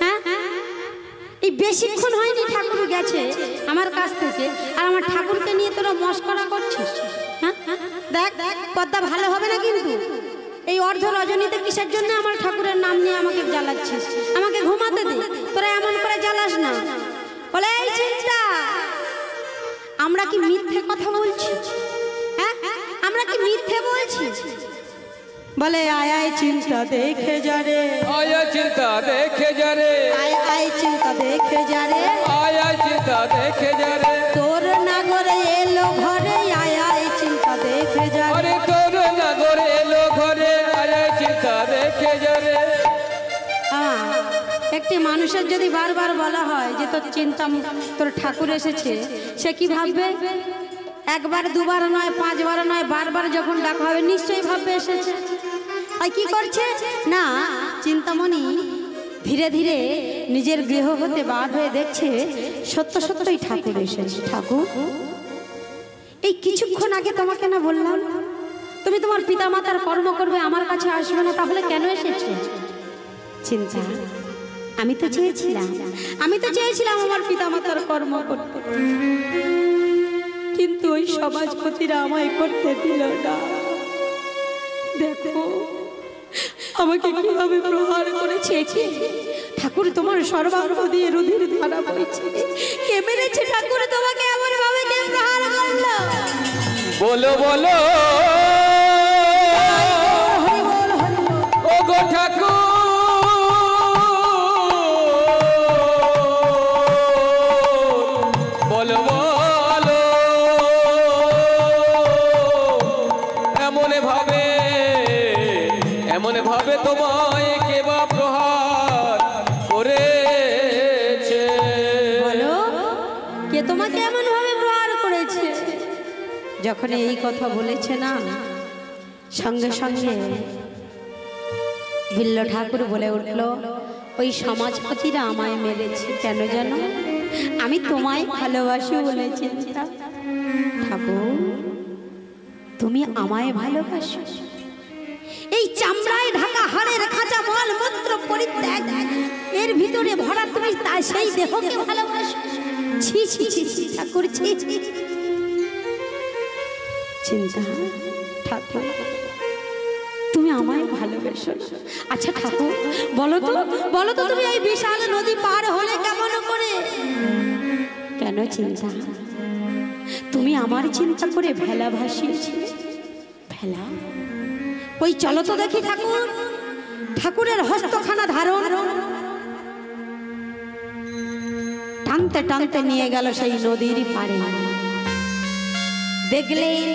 হ্যাঁ, এই বেশিক্ষণ হয়নি ঠাকুর গেছে আমার কাছ থেকে, আর আমার ঠাকুরকে নিয়ে তোরা মস্করা করছিস। হ্যাঁ, দেখ দেখ, পদ্মা ভালো হবে না কিন্তু। এই অর্ধ রজনীতে কিসের জন্য আমার ঠাকুরের নাম নিয়ে আমাকে জ্বালাচ্ছিস? আমাকে ঘুমাতে দে, তোরা এমন করে জ্বালাস না। বলে, এই চিন্তা, আমরা কি মিথ্যে কথা বলছি? হ্যাঁ, আমরা কি মিথ্যে বলছি? বলে, আয় আয় চিন্তা দেখে যা রে, আয়া চিন্তা দেখে যা রে, আয় আয় চিন্তা দেখে যা রে, আয়া চিন্তা দেখে যা রে, তোর নাগরে এলো ঘরে, আয় আয় চিন্তা দেখে যা রে। আরে তোর নাগর এলো ঘরে, আয়া চিন্তা দেখে যা রে। একটি মানুষের যদি বারবার বলা হয় যে তোর চিন্তা, তোর ঠাকুর এসেছে, সে কি ভাববে? একবার দুবার নয়, পাঁচবার নয়, বারবার যখন ডাকা হবে নিশ্চয়ই ভাববে এসেছে। আর কি করছে না, চিন্তামণি ধীরে ধীরে নিজের গৃহ হতে বার হয়ে দেখছে সত্য সত্যই ঠাকুর এসেছে। ঠাকুর, এই কিছুক্ষণ আগে তোমাকে না বললাম তুমি তোমার পিতামাতার কর্ম করবে, আমার কাছে আসবে না, তাহলে কেন এসেছো? চিন্তা, আমি তো চেয়েছিলাম আমার পিতামাতার কর্ম করতে, কিন্তু ওই সমাজপতিরা আমায় করতে দিল না। দেখো আমাকে কিভাবে প্রহার করেছে। ঠাকুর, তোমার সর্বাঙ্গ দিয়ে রুধির ধারা বইছে। কে মেরেছে ঠাকুর তোমাকে এমন ভাবে? কে প্রহার করলো? বলো বলো ও গো ঠাকুর, বলো বলো এমন ভাবে তোমায় কে বা প্রহার করেছে? বলো, কে তোমাকে এমন ভাবে প্রহার করেছে? যখন এই কথা বলেছে না, সঙ্গে সঙ্গে বিল্ল ঠাকুর বলে উঠল, ওই সমাজপতিরা আমায় মেরেছে। কেন জানো? আমি তোমায় ভালোবাসি বলে। চিন্তা, ঠাকুর, তুমি আমায় ভালোবাসো? এই চামড়ায় ঢাকা হাড়ের খাঁচা মল মূত্র পরিত্যাগ, এর ভিতরে ভরা তুমি তা সেই দেহকে ভালোবাসো? ছি ছি ছি ছি ঠাকুর, ছি ছি। চিন্তা, ঠাকুর, তুমি আমায় ভালোবাসো? আচ্ছা ঠাকুর, বলো তো তুমি এই বিশাল নদী পার হলে কেমন করে? কেন চিন্তা? তুমি আমার চিন্তা করে ভেলা ভাসিয়েছিলে। ভেলা? ওই চলো তো দেখি ঠাকুর। ঠাকুরের হস্তখানা ধারণ, টানতে টানতে নিয়ে গেল সেই নদীর পাড়ে। দেখলেন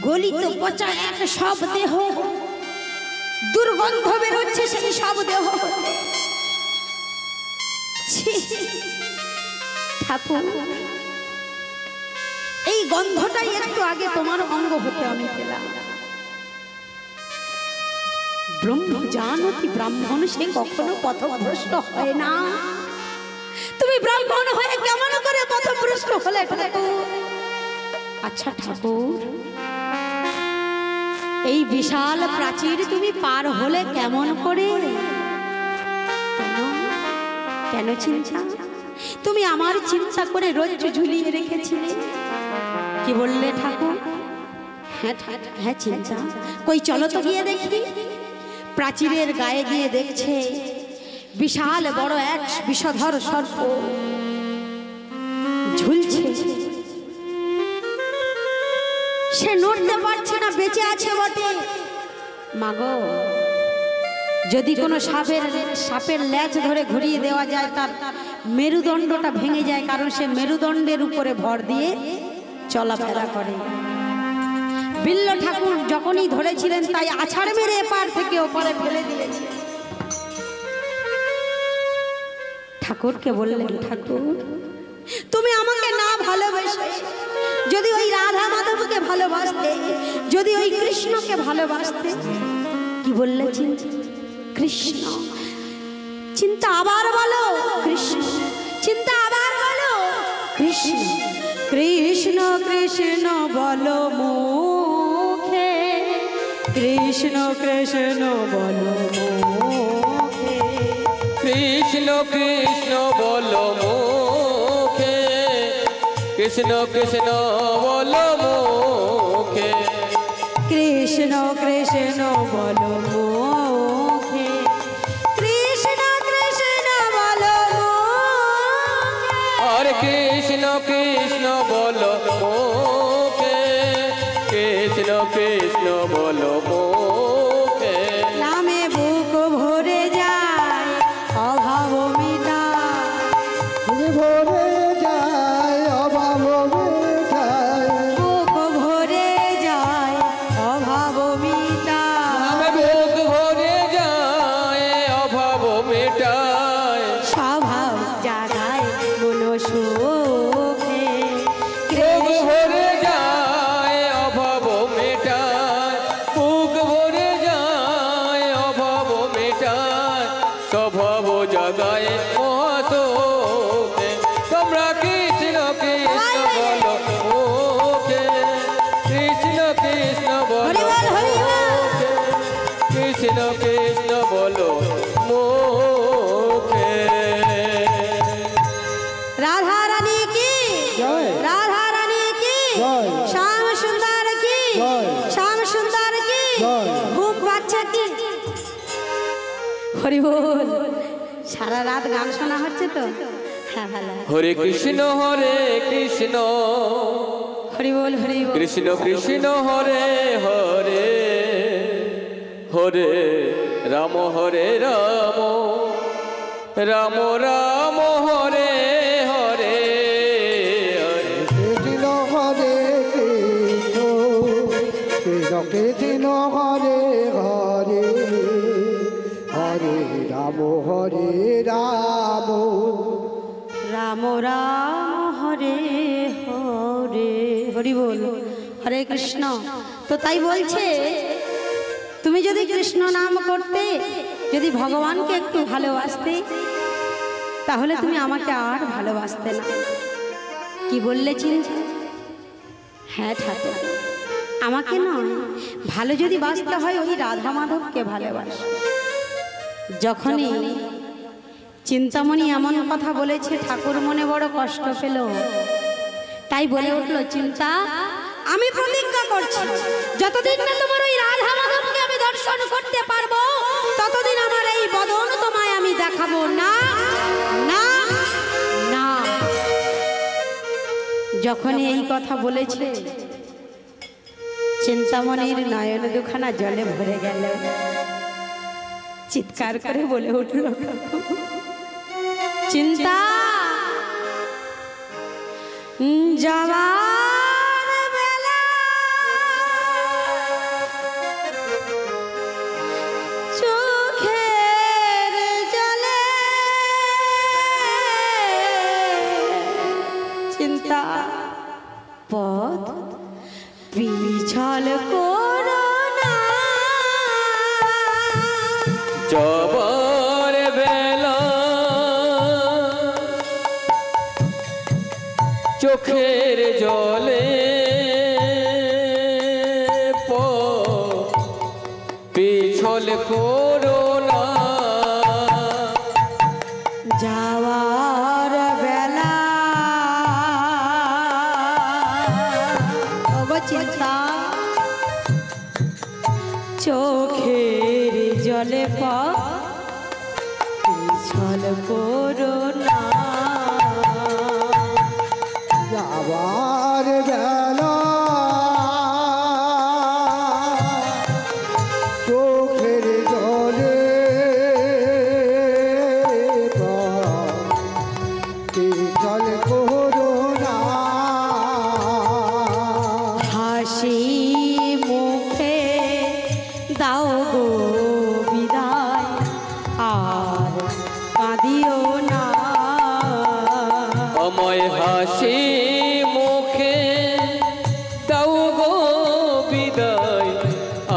গলিত পচা এক সব দেহ, দুর্গন্ধ বেরোচ্ছে সেই সব দেহ হতে। ছি, ঠাকুর, এই গন্ধটাই একটু আগে তোমার অঙ্গ হতে আমি পেলাম। ব্রহ্ম জানতি ব্রাহ্মণ সে কখনো পথভ্রষ্ট হয় না। তুমি ব্রাহ্মণ হয়ে কেমন করে পথভ্রষ্ট হলে ঠাকুর? আচ্ছা ঠাকুর, এই বিশাল প্রাচীর তুমি পার হলে কেমন করে? কেন কেন চিন্তা? তুমি আমার চিন্তা করে রজ্জু ঝুলিয়ে রেখেছিলে। কি বললে ঠাকুর? হ্যাঁ হ্যাঁ চিন্তা। কই চলো তো গিয়ে দেখি। প্রাচীরের গায়ে গিয়ে দেখছে বিশাল বড় এক বিষধর সর্প ঝুলছে। সে নড়তে পারছে না, বেঁচে আছে বটে। মাগো, যদি কোনো সাপের ল্যাজ ধরে ঘুরিয়ে দেওয়া যায় তার মেরুদণ্ডটা ভেঙে যায়, কারণ সে মেরুদণ্ডের উপরে ভর দিয়ে চলাফেরা করে। বিল্ল ঠাকুর যখনই ধরেছিলেন তাই আছাড় মেরে এপার থেকে ওপারে ফেলে দিয়েছে। ঠাকুরকে বললেন, ঠাকুর তুমি আমাকে না ভালোবেসে যদি ওই রাধা মাধবকে ভালোবাসতে, যদি ওই কৃষ্ণকে ভালোবাসতে, কি বললে চিন্তা? কৃষ্ণ। চিন্তা আবার বলো কৃষ্ণ। চিন্তা আবার বলো কৃষ্ণ। কৃষ্ণ কৃষ্ণ বলো মুখে, কৃষ্ণ কৃষ্ণ বলো মুখে, কৃষ্ণ কৃষ্ণ বলো মুখে, কৃষ্ণ কৃষ্ণ বলো মুখে, কৃষ্ণ কৃষ্ণ বলো মুখে, কৃষ্ণ কৃষ্ণ বলো মুখে, আর কৃষ্ণ কৃষ্ণ বলো মুখে, কৃষ্ণ কৃষ্ণ বলো মুখে। নামে বুক ভরে যায় অভাব মিটায়, ভরে যায় অভাব মেটায়, বুক ভরে যায় অভাব মিটায়, বুক ভরে যায় অভাব মেটায়, স্বভাব জাগায় মন সুখে, বুক ভরে যায় অভাব মেটায়, বুক ভরে যায় অভাব মেটায়, স্বভাব জাগায় মহাতোকে। তোমরা কৃষ্ণ কৃষ্ণ বলো মুখে, কৃষ্ণ কৃষ্ণ বলো মুখে, কৃষ্ণ কৃষ্ণ বলো মুখে। রাধা রানী কি জয়। রাধা রানী কি জয়। শ্যাম সুন্দর কি জয়। শ্যাম সুন্দর কি জয়। ঘুম বাচ্চা কি। হরি বল। সারা রাত গান শোনা হচ্ছে তো? হ্যাঁ ভালো। হরে কৃষ্ণ হরি বল হরি বল। কৃষ্ণ কৃষ্ণ হরে হরে, হরে রাম হরে রাম, রাম রাম হরে হরে, হরে কৃষ্ণ হরে কৃষ্ণ, কৃষ্ণ কৃষ্ণ হরে হরে, হরে রাম হরে রাম, রাম রাম হরে হরে। হরি বল। হরে কৃষ্ণ। তো তাই বলছে তুমি যদি কৃষ্ণ নাম করতে, যদি ভগবানকে একটু ভালোবাসতে, তাহলে তুমি আমাকে আর ভালোবাসতে না। কি বললে চিন্তা? হ্যাঁ ঠাকুর, আমাকে নয়, ভালো যদি বাসতে হয় ওই রাধা মাধবকে ভালোবাস। যখনই চিন্তামণি এমন কথা বলেছে ঠাকুর মনে বড় কষ্ট পেল। তাই বলে উঠলো, চিন্তা আমি প্রতিজ্ঞা করছি যতদিন না তোমার ওই রাধা মাধবকে আমি দর্শন করতে পারবো ততদিন আমার এই বদন তোমায় আমি দেখাবো না না না। যখনই এই কথা বলেছে চিন্তামণির নয়ন দুখানা জলে ভরে গেল। চিৎকার করে বলে উঠল, চিন্তা যাওয়ার বেলা চিন্তা পথ পিছল করো না। যাবার বেলা চোখের জলে পিছল করো না। যাওয়ার বেলা চিন্তা চোখের জলে পিছল করো না। যাবার বেলা চোখের জলে পিছল করো না। হাসি মুখে দাও গো বিদায় আর কাঁদিও না। আমায় হাসি মুখে দাও গো বিদায়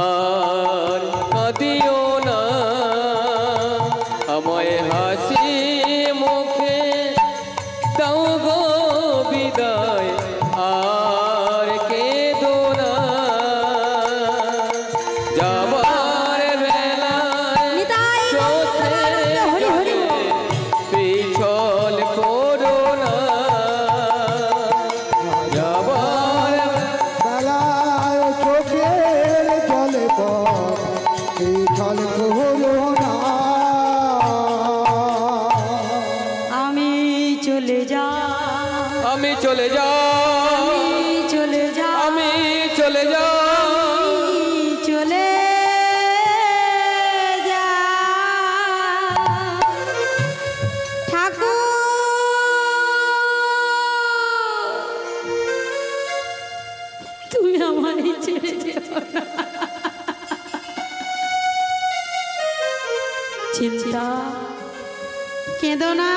আর কাঁদিও না। আমায় হাসি মুখে দাও গো বিদায় আর কেঁদো না। যাবার বেলায় চোখের পিছল করো না। যাবার বেলায় চোখের জলে পিছল করো না। আমি চলে যা আমি চলে যাও, চলে যা আমি চলে যাও, চলে যা ঠাকুর। তুই আমায় ছেড়ে যেও না। চিন্তা কেঁদো না,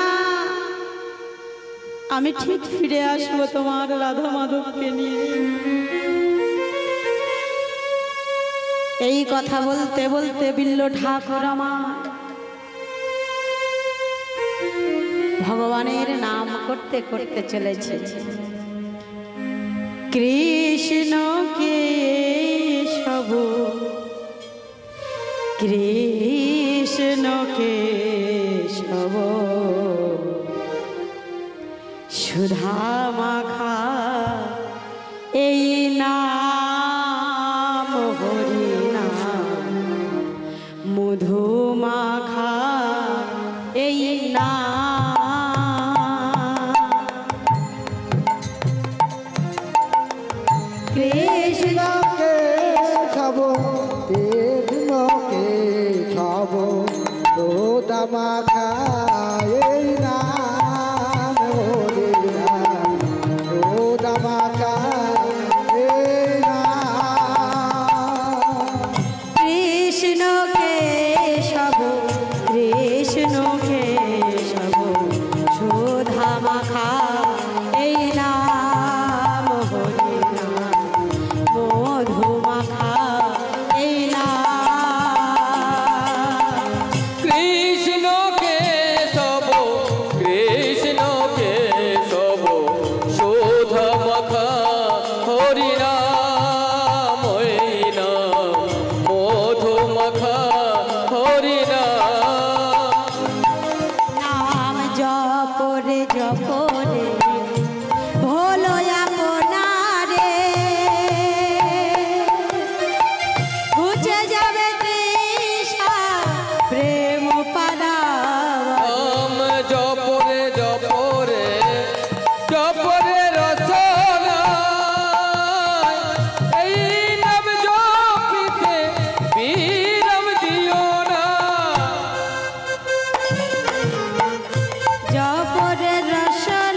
আমি ঠিক ফিরে আসবো তোমার রাধা মাধবকে নিয়ে। এই কথা বলতে বলতে বিল্ল ঠাকুর আমার ভগবানের নাম করতে করতে চলেছে। কৃষ্ণ কেশব কৃষ্ণ কেশব সুধা মাখা এই নাম হরি নাম মধু মাখা এই নাম। কৃষ্ণকে খাবো কৃষ্ণকে খাবো তোতা মাখা এই নাম হরি নাম তোতা মাখা এই নাম। কৃষ্ণ কেশব কৃষ্ণ কেশব সুধা মাখা এই নাম হরি নাম মধু মাখা এই নাম। কৃষ্ণ কেশব কৃষ্ণ কেশব সুধা মাখা হরি নাম ওই নাম মধু মাখা হরি নাম। নাম জপরে জপরে ভোলো আপনারে ঘুচে যাবে তৃষা প্রেম পারাবার। নাম জপরে জপরে জপরে রসনা এই নাম জপিতে বিরাম দিও না। জপরে রসনা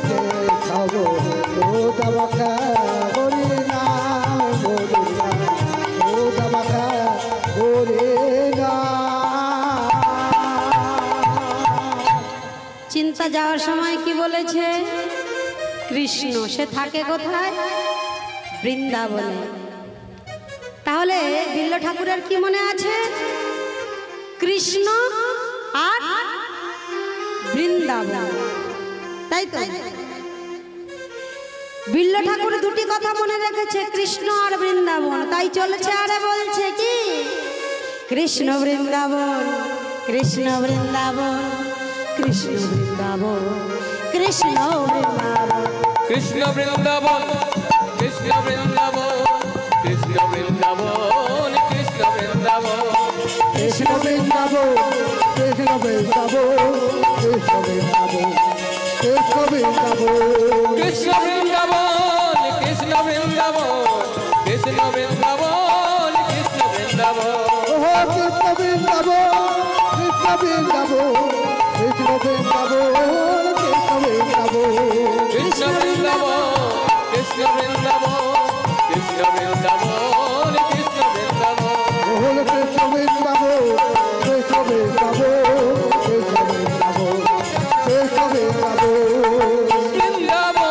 কে খাবো রোদা মাখা হরি নাম বলি না রোদা মাখা হরি নাম। চিন্তা যাওয়ার সময় কি বলেছে? কৃষ্ণ সে থাকে কোথায়? বৃন্দাবনে। তাহলে বিল্ল ঠাকুরের কি মনে আছে? কৃষ্ণ আর বৃন্দাবন, তাই তো? বিল্ল ঠাকুর দুটি কথা মনে রেখেছে, কৃষ্ণ আর বৃন্দাবন। তাই চলেছে আরে বলছে কি, কৃষ্ণ বৃন্দাবন কৃষ্ণ বৃন্দাবন কৃষ্ণ বৃন্দাবন কৃষ্ণ বৃন্দাবন কৃষ্ণ বৃন্দাবন কৃষ্ণ বৃন্দাবন কৃষ্ণ বৃন্দাবন কৃষ্ণ বৃন্দাবন কৃষ্ণ বৃন্দাবন কৃষ্ণ বৃন্দাবন কৃষ্ণ বৃন্দাবন কৃষ্ণ বৃন্দাবন কৃষ্ণ বৃন্দাবন কৃষ্ণ বৃন্দাবন কৃষ্ণ বৃন্দাবন কৃষ্ণ বৃন্দাবন ওহো কৃষ্ণ বৃন্দাবন কৃষ্ণ বৃন্দাবন কৃষ্ণ বৃন্দাবন কৃষ্ণ বৃন্দাবন কৃষ্ণ বৃন্দাবন কৃষ্ণ বৃন্দাবন কৃষ্ণ বৃন্দাবন কৃষ্ণ বৃন্দাবন ওহো কৃষ্ণ বৃন্দাবন কৃষ্ণ বৃন্দাবন কৃষ্ণ বৃন্দাবন কৃষ্ণ বৃন্দাবন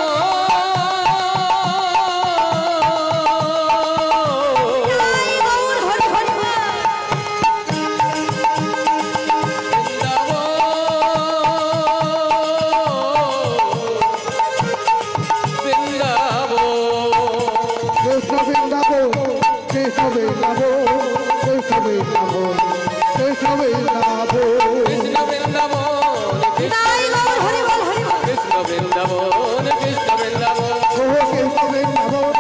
কৃষ্ণ বৃন্দাবন কৃষ্ণ বৃন্দাবন কৃষ্ণ বৃন্দাবন কৃষ্ণ বৃন্দাবন কৃষ্ণ বৃন্দাবন কৃষ্ণ বৃন্দাবন কৃষ্ণ বৃন্দাবন ওহো কৃষ্ণ বৃন্দাবন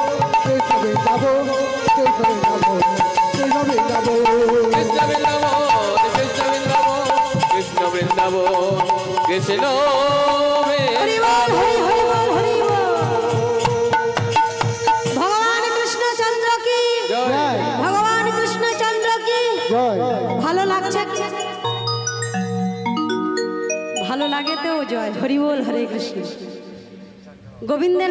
কৃষ্ণ বৃন্দাবন কৃষ্ণ বৃন্দাবন কৃষ্ণ বৃন্দাবন কৃষ্ণ বৃন্দাবন কৃষ্ণ বৃন্দাবন কৃষ্ণ বৃন্দাবন কৃষ্ণ ভগবান কৃষ্ণচন্দ্র কি জয় ভগবান কৃষ্ণচন্দ্র কি জয় ভালো লাগছে? ভালো লাগে তো জয় হরি বল হরে কৃষ্ণ গোবিন্দের